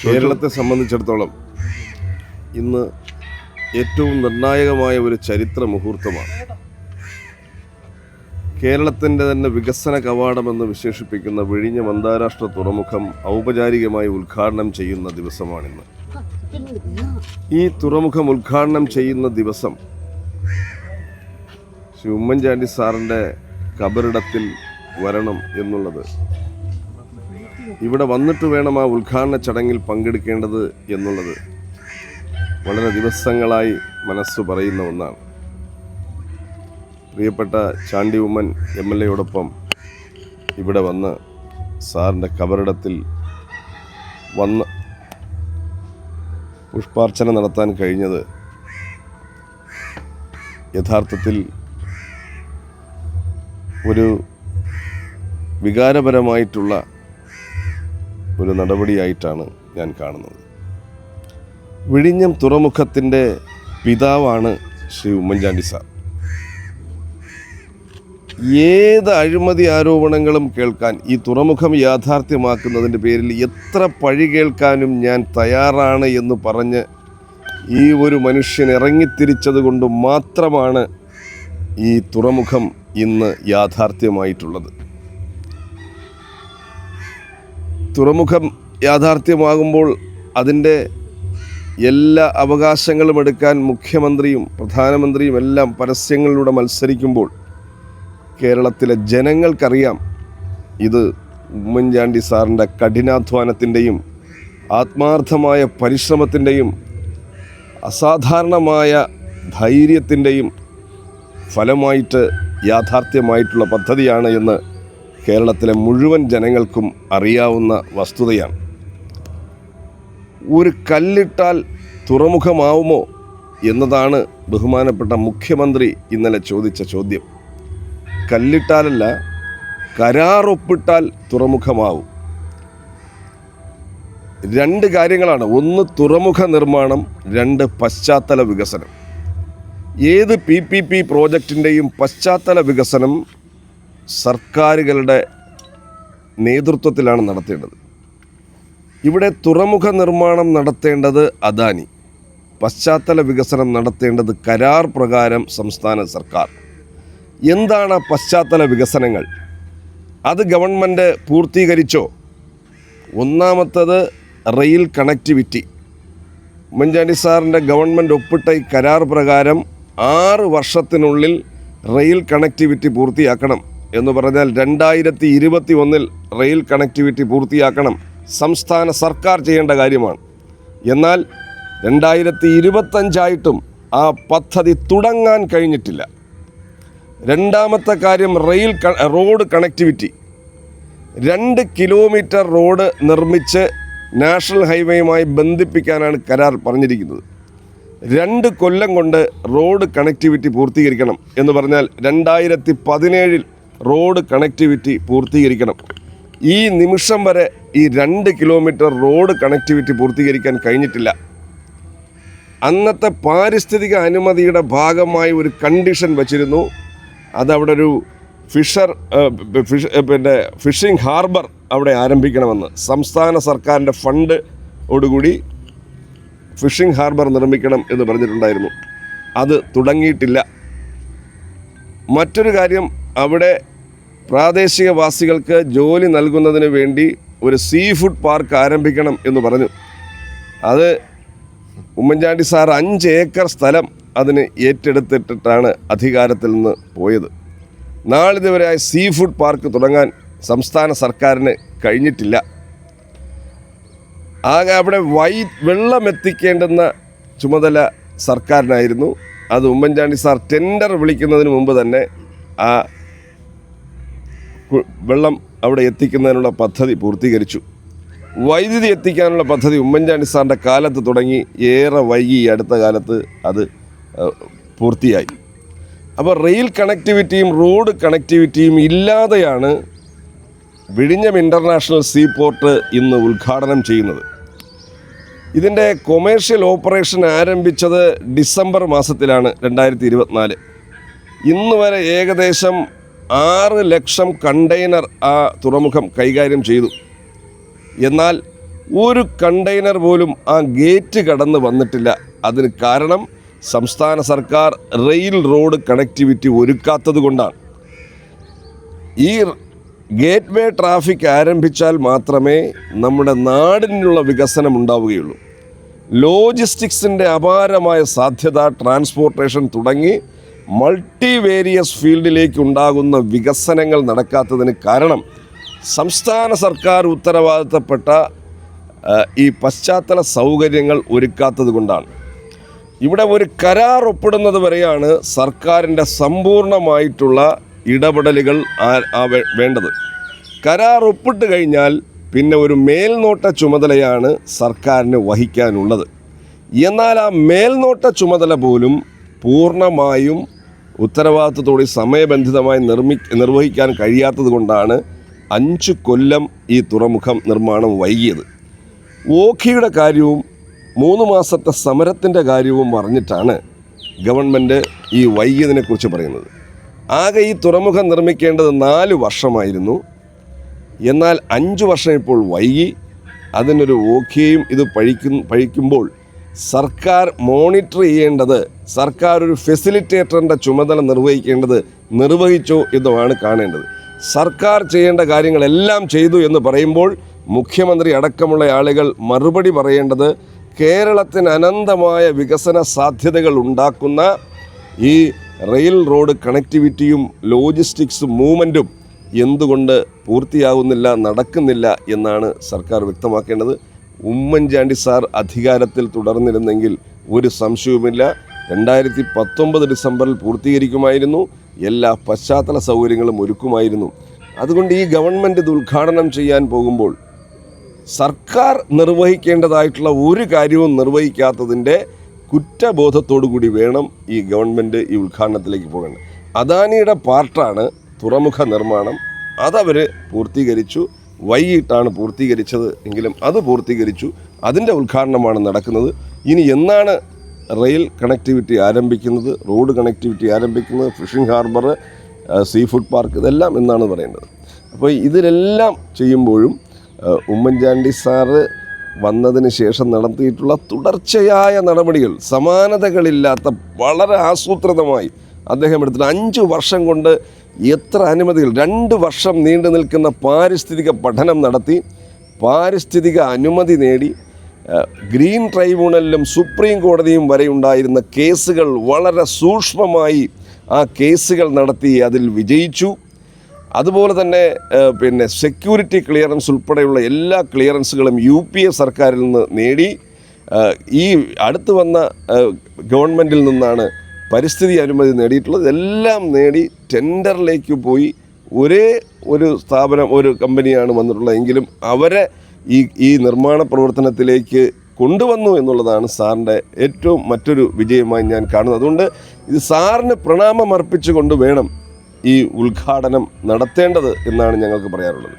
കേരളത്തെ സംബന്ധിച്ചിടത്തോളം ഇന്ന് ഏറ്റവും നിർണായകമായ ഒരു ചരിത്ര മുഹൂർത്തമാണ്. കേരളത്തിൻ്റെ തന്നെ വികസന കവാടമെന്ന് വിശേഷിപ്പിക്കുന്ന വിഴിഞ്ഞം അന്താരാഷ്ട്ര തുറമുഖം ഔപചാരികമായി ഉദ്ഘാടനം ചെയ്യുന്ന ദിവസമാണിന്ന്. ഈ തുറമുഖം ഉദ്ഘാടനം ചെയ്യുന്ന ദിവസം ശ്രീ ഉമ്മൻചാണ്ടി സാറിൻ്റെ ഖബറിടത്തിൽ വരണം എന്നുള്ളത്, ഇവിടെ വന്നിട്ട് വേണം ആ ഉദ്ഘാടന ചടങ്ങിൽ പങ്കെടുക്കേണ്ടത് എന്നുള്ളത് വളരെ ദിവസങ്ങളായി മനസ്സ് പറയുന്ന ഒന്നാണ്. പ്രിയപ്പെട്ട ചാണ്ടി ഉമ്മൻ MLA ഇവിടെ വന്ന് സാറിൻ്റെ ഖബറിടത്തിൽ വന്ന് പുഷ്പാർച്ചന നടത്താൻ കഴിഞ്ഞത് യഥാർത്ഥത്തിൽ ഒരു വികാരപരമായിട്ടുള്ള ഒരു നടപടിയായിട്ടാണ് ഞാൻ കാണുന്നത്. വിഴിഞ്ഞം തുറമുഖത്തിൻ്റെ പിതാവാണ് ശ്രീ ഉമ്മൻചാണ്ടി സാർ. ഏത് അഴിമതി ആരോപണങ്ങളും കേൾക്കാൻ, ഈ തുറമുഖം യാഥാർത്ഥ്യമാക്കുന്നതിൻ്റെ പേരിൽ എത്ര പഴി കേൾക്കാനും ഞാൻ തയ്യാറാണ് എന്ന് പറഞ്ഞ് ഈ ഒരു മനുഷ്യൻ ഇറങ്ങിത്തിരിച്ചത് കൊണ്ട് മാത്രമാണ് ഈ തുറമുഖം ഇന്ന് യാഥാർത്ഥ്യമായിട്ടുള്ളത്. തുറമുഖം യാഥാർത്ഥ്യമാകുമ്പോൾ അതിൻ്റെ എല്ലാ അവകാശങ്ങളും എടുക്കാൻ മുഖ്യമന്ത്രിയും പ്രധാനമന്ത്രിയും എല്ലാം പരസ്യങ്ങളിലൂടെ മത്സരിക്കുമ്പോൾ കേരളത്തിലെ ജനങ്ങൾക്കറിയാം ഇത് ഉമ്മൻചാണ്ടി സാറിൻ്റെ കഠിനാധ്വാനത്തിൻ്റെയും ആത്മാർത്ഥമായ പരിശ്രമത്തിൻ്റെയും അസാധാരണമായ ധൈര്യത്തിൻ്റെയും ഫലമായിട്ട് യാഥാർത്ഥ്യമായിട്ടുള്ള പദ്ധതിയാണ് എന്ന് കേരളത്തിലെ മുഴുവൻ ജനങ്ങൾക്കും അറിയാവുന്ന വസ്തുതയാണ്. ഒരു കല്ലിട്ടാൽ തുറമുഖമാവുമോ എന്നതാണ് ബഹുമാനപ്പെട്ട മുഖ്യമന്ത്രി ഇന്നലെ ചോദിച്ച ചോദ്യം. കല്ലിട്ടാലല്ല, കരാറൊപ്പിട്ടാൽ തുറമുഖമാവും. രണ്ട് കാര്യങ്ങളാണ്. ഒന്ന് തുറമുഖ നിർമ്മാണം, രണ്ട് പശ്ചാത്തല വികസനം. ഏത് PPP പ്രോജക്റ്റിൻ്റെയും പശ്ചാത്തല വികസനം സർക്കാരുകളുടെ നേതൃത്വത്തിലാണ് നടത്തേണ്ടത്. ഇവിടെ തുറമുഖ നിർമ്മാണം നടത്തേണ്ടത് അദാനി, പശ്ചാത്തല വികസനം നടത്തേണ്ടത് കരാർ പ്രകാരം സംസ്ഥാന സർക്കാർ. എന്താണ് പശ്ചാത്തല വികസനങ്ങൾ? അത് ഗവൺമെൻറ് പൂർത്തീകരിച്ചോ? ഒന്നാമത്തത് റെയിൽ കണക്ടിവിറ്റി. ഉമ്മൻചാണ്ടി സാറിൻ്റെ ഗവൺമെൻറ് ഒപ്പിട്ട ഈ കരാർ പ്രകാരം 6 വർഷത്തിനുള്ളിൽ റെയിൽ കണക്ടിവിറ്റി പൂർത്തിയാക്കണം എന്ന് പറഞ്ഞാൽ 2021 റെയിൽ കണക്ടിവിറ്റി പൂർത്തിയാക്കണം. സംസ്ഥാന സർക്കാർ ചെയ്യേണ്ട കാര്യമാണ്. എന്നാൽ 2025 ആ പദ്ധതി തുടങ്ങാൻ കഴിഞ്ഞിട്ടില്ല. രണ്ടാമത്തെ കാര്യം റോഡ് കണക്ടിവിറ്റി. 2 കിലോമീറ്റർ റോഡ് നിർമ്മിച്ച് നാഷണൽ ഹൈവേയുമായി ബന്ധിപ്പിക്കാനാണ് കരാർ പറഞ്ഞിരിക്കുന്നത്. 2 കൊല്ലം കൊണ്ട് റോഡ് കണക്ടിവിറ്റി പൂർത്തീകരിക്കണം എന്ന് പറഞ്ഞാൽ 2017 റോഡ് കണക്ടിവിറ്റി പൂർത്തീകരിക്കണം. ഈ നിമിഷം വരെ ഈ 2 കിലോമീറ്റർ റോഡ് കണക്ടിവിറ്റി പൂർത്തീകരിക്കാൻ കഴിഞ്ഞിട്ടില്ല. അന്നത്തെ പാരിസ്ഥിതിക അനുമതിയുടെ ഭാഗമായി ഒരു കണ്ടീഷൻ വച്ചിരുന്നു. അതവിടെ ഒരു ഫിഷിംഗ് ഹാർബർ അവിടെ ആരംഭിക്കണമെന്ന്. സംസ്ഥാന സർക്കാരിൻ്റെ ഫണ്ടോടുകൂടി ഫിഷിംഗ് ഹാർബർ നിർമ്മിക്കണം എന്ന് പറഞ്ഞിട്ടുണ്ടായിരുന്നു. അത് തുടങ്ങിയിട്ടില്ല. മറ്റൊരു കാര്യം, അവിടെ പ്രാദേശികവാസികൾക്ക് ജോലി നൽകുന്നതിന് വേണ്ടി ഒരു സീ ഫുഡ് പാർക്ക് ആരംഭിക്കണം എന്ന് പറഞ്ഞു. അത് ഉമ്മൻചാണ്ടി സാർ 5 ഏക്കർ സ്ഥലം അതിന് ഏറ്റെടുത്തിട്ടാണ് അധികാരത്തിൽ നിന്ന് പോയത്. നാളിതുവരെ സീ ഫുഡ് പാർക്ക് തുടങ്ങാൻ സംസ്ഥാന സർക്കാരിന് കഴിഞ്ഞിട്ടില്ല. ആകെ അവിടെ വെള്ളം എത്തിക്കേണ്ടുന്ന ചുമതല സർക്കാരിനായിരുന്നു. അത് ഉമ്മൻചാണ്ടി സാർ ടെൻഡർ വിളിക്കുന്നതിന് മുമ്പ് തന്നെ ആ വെള്ളം അവിടെ എത്തിക്കുന്നതിനുള്ള പദ്ധതി പൂർത്തീകരിച്ചു. വൈദ്യുതി എത്തിക്കാനുള്ള പദ്ധതി ഉമ്മൻചാണ്ടി സാറിൻ്റെ കാലത്ത് തുടങ്ങി, ഏറെ വൈകി അടുത്ത കാലത്ത് അത് പൂർത്തിയായി. അപ്പോൾ റെയിൽ കണക്ടിവിറ്റിയും റോഡ് കണക്ടിവിറ്റിയും ഇല്ലാതെയാണ് വിഴിഞ്ഞം ഇൻ്റർനാഷണൽ സീപോർട്ട് ഇന്ന് ഉദ്ഘാടനം ചെയ്യുന്നത്. ഇതിൻ്റെ കൊമേഴ്ഷ്യൽ ഓപ്പറേഷൻ ആരംഭിച്ചത് ഡിസംബർ മാസത്തിലാണ് 2024. ഇന്ന് വരെ ഏകദേശം 6 ലക്ഷം കണ്ടെയ്നർ ആ തുറമുഖം കൈകാര്യം ചെയ്തു. എന്നാൽ ഒരു കണ്ടെയ്നർ പോലും ആ ഗേറ്റ് കടന്ന് വന്നിട്ടില്ല. അതിന് കാരണം സംസ്ഥാന സർക്കാർ റെയിൽ റോഡ് കണക്ടിവിറ്റി ഒരുക്കാത്തത് കൊണ്ടാണ്. ഈ ഗേറ്റ് വേ ട്രാഫിക് ആരംഭിച്ചാൽ മാത്രമേ നമ്മുടെ നാടിനുള്ള വികസനം ഉണ്ടാവുകയുള്ളൂ. ലോജിസ്റ്റിക്സിൻ്റെ അപാരമായ സാധ്യത, ട്രാൻസ്പോർട്ടേഷൻ തുടങ്ങി മൾട്ടിവേരിയസ് ഫീൽഡിലേക്ക് ഉണ്ടാകുന്ന വികസനങ്ങൾ നടക്കാത്തതിന് കാരണം സംസ്ഥാന സർക്കാർ ഉത്തരവാദിത്തപ്പെട്ട ഈ പശ്ചാത്തല സൗകര്യങ്ങൾ ഒരുക്കാത്തത് കൊണ്ടാണ്. ഇവിടെ ഒരു കരാർ ഒപ്പിടുന്നത് വരെയാണ് സർക്കാരിൻ്റെ സമ്പൂർണ്ണമായിട്ടുള്ള ഇടപെടലുകൾ വേണ്ടത്. കരാർ ഒപ്പിട്ട് കഴിഞ്ഞാൽ പിന്നെ ഒരു മേൽനോട്ട ചുമതലയാണ് സർക്കാരിന് വഹിക്കാനുള്ളത്. എന്നാൽ ആ മേൽനോട്ട ചുമതല പോലും പൂർണ്ണമായും ഉത്തരവാദിത്തത്തോടെ സമയബന്ധിതമായി നിർവഹിക്കാൻ കഴിയാത്തത് കൊണ്ടാണ് 5 കൊല്ലം ഈ തുറമുഖം നിർമ്മാണം വൈകിയത്. ഓഖിയുടെ കാര്യവും 3 മാസത്തെ സമരത്തിൻ്റെ കാര്യവും പറഞ്ഞിട്ടാണ് ഗവൺമെൻറ് ഈ വൈകിയതിനെക്കുറിച്ച് പറയുന്നത്. ആകെ ഈ തുറമുഖം നിർമ്മിക്കേണ്ടത് 4 വർഷമായിരുന്നു. എന്നാൽ 5 വർഷം ഇപ്പോൾ വൈകി. അതിനൊരു ഓഖിയും ഇത് പഴിക്കുമ്പോൾ സർക്കാർ മോണിറ്റർ ചെയ്യേണ്ടത്, സർക്കാർ ഒരു ഫെസിലിറ്റേറ്ററിൻ്റെ ചുമതല നിർവഹിച്ചോ എന്നുമാണ് കാണേണ്ടത്. സർക്കാർ ചെയ്യേണ്ട കാര്യങ്ങളെല്ലാം ചെയ്തു എന്ന് പറയുമ്പോൾ മുഖ്യമന്ത്രി അടക്കമുള്ള ആളുകൾ മറുപടി പറയേണ്ടത് കേരളത്തിന് അനന്തമായ വികസന സാധ്യതകൾ ഉണ്ടാക്കുന്ന ഈ റെയിൽ റോഡ് കണക്ടിവിറ്റിയും ലോജിസ്റ്റിക്സ് മൂവ്മെൻറ്റും എന്തുകൊണ്ട് പൂർത്തിയാകുന്നില്ല, നടക്കുന്നില്ല എന്നാണ് സർക്കാർ വ്യക്തമാക്കേണ്ടത്. ഉമ്മൻചാണ്ടി സാർ അധികാരത്തിൽ തുടർന്നിരുന്നെങ്കിൽ ഒരു സംശയവുമില്ല 2019 ഡിസംബറിൽ പൂർത്തീകരിക്കുമായിരുന്നു. എല്ലാ പശ്ചാത്തല സൗകര്യങ്ങളും ഒരുക്കുമായിരുന്നു. അതുകൊണ്ട് ഈ ഗവൺമെൻറ് ഇത് ഉദ്ഘാടനം ചെയ്യാൻ പോകുമ്പോൾ സർക്കാർ നിർവഹിക്കേണ്ടതായിട്ടുള്ള ഒരു കാര്യവും നിർവഹിക്കാത്തതിൻ്റെ കുറ്റബോധത്തോടു കൂടി വേണം ഈ ഗവൺമെൻറ് ഈ ഉദ്ഘാടനത്തിലേക്ക് പോകേണ്ടത്. അദാനിയുടെ പാർട്ടാണ് തുറമുഖ നിർമ്മാണം. അതവർ പൂർത്തീകരിച്ചു. വൈകിട്ടാണ് പൂർത്തീകരിച്ചത് എങ്കിലും അത് പൂർത്തീകരിച്ചു. അതിൻ്റെ ഉദ്ഘാടനമാണ് നടക്കുന്നത്. ഇനി എന്നാണ് റെയിൽ കണക്ടിവിറ്റി ആരംഭിക്കുന്നത്, റോഡ് കണക്ടിവിറ്റി ആരംഭിക്കുന്നത്, phishing harbour, sea food park, ഇതെല്ലാം എന്നാണ് പറയേണ്ടത്. അപ്പോൾ ഇതിലെല്ലാം ചെയ്യുമ്പോഴും ഉമ്മൻചാണ്ടി സാറ് വന്നതിന് ശേഷം നടത്തിയിട്ടുള്ള തുടർച്ചയായ നടപടികൾ, സമാനതകളില്ലാത്ത വളരെ ആസൂത്രിതമായി അദ്ദേഹം എടുത്തിട്ട് 5 വർഷം കൊണ്ട് എത്ര അനുമതികൾ, 2 വർഷം നീണ്ടു നിൽക്കുന്ന പാരിസ്ഥിതിക പഠനം നടത്തി പാരിസ്ഥിതിക അനുമതി നേടി ഗ്രീൻ ട്രൈബ്യൂണലിലും സുപ്രീം കോടതിയും വരെ ഉണ്ടായിരുന്ന കേസുകൾ വളരെ സൂക്ഷ്മമായി ആ കേസുകൾ നടത്തി അതിൽ വിജയിച്ചു. അതുപോലെ തന്നെ സെക്യൂരിറ്റി ക്ലിയറൻസ് ഉൾപ്പെടെയുള്ള എല്ലാ ക്ലിയറൻസുകളും UPA സർക്കാരിൽ നിന്ന് നേടി. ഈ അടുത്ത് വന്ന ഗവൺമെൻറ്റിൽ നിന്നാണ് പരിസ്ഥിതി അനുമതി നേടിയിട്ടുള്ളത്. എല്ലാം നേടി ടെൻഡറിലേക്ക് പോയി. ഒരേ ഒരു സ്ഥാപനം, ഒരു കമ്പനിയാണ് വന്നിട്ടുള്ളത്. എങ്കിലും അവരെ ഈ നിർമ്മാണ പ്രവർത്തനത്തിലേക്ക് കൊണ്ടുവന്നു എന്നുള്ളതാണ് സാറിൻ്റെ ഏറ്റവും മറ്റൊരു വിജയമായി ഞാൻ കാണുന്നത്. അതുകൊണ്ട് ഇത് സാറിന് പ്രണാമം അർപ്പിച്ചുകൊണ്ട് വേണം ഈ ഉദ്ഘാടനം നടത്തേണ്ടത് എന്നാണ് ഞങ്ങൾക്ക് പറയാറുള്ളത്.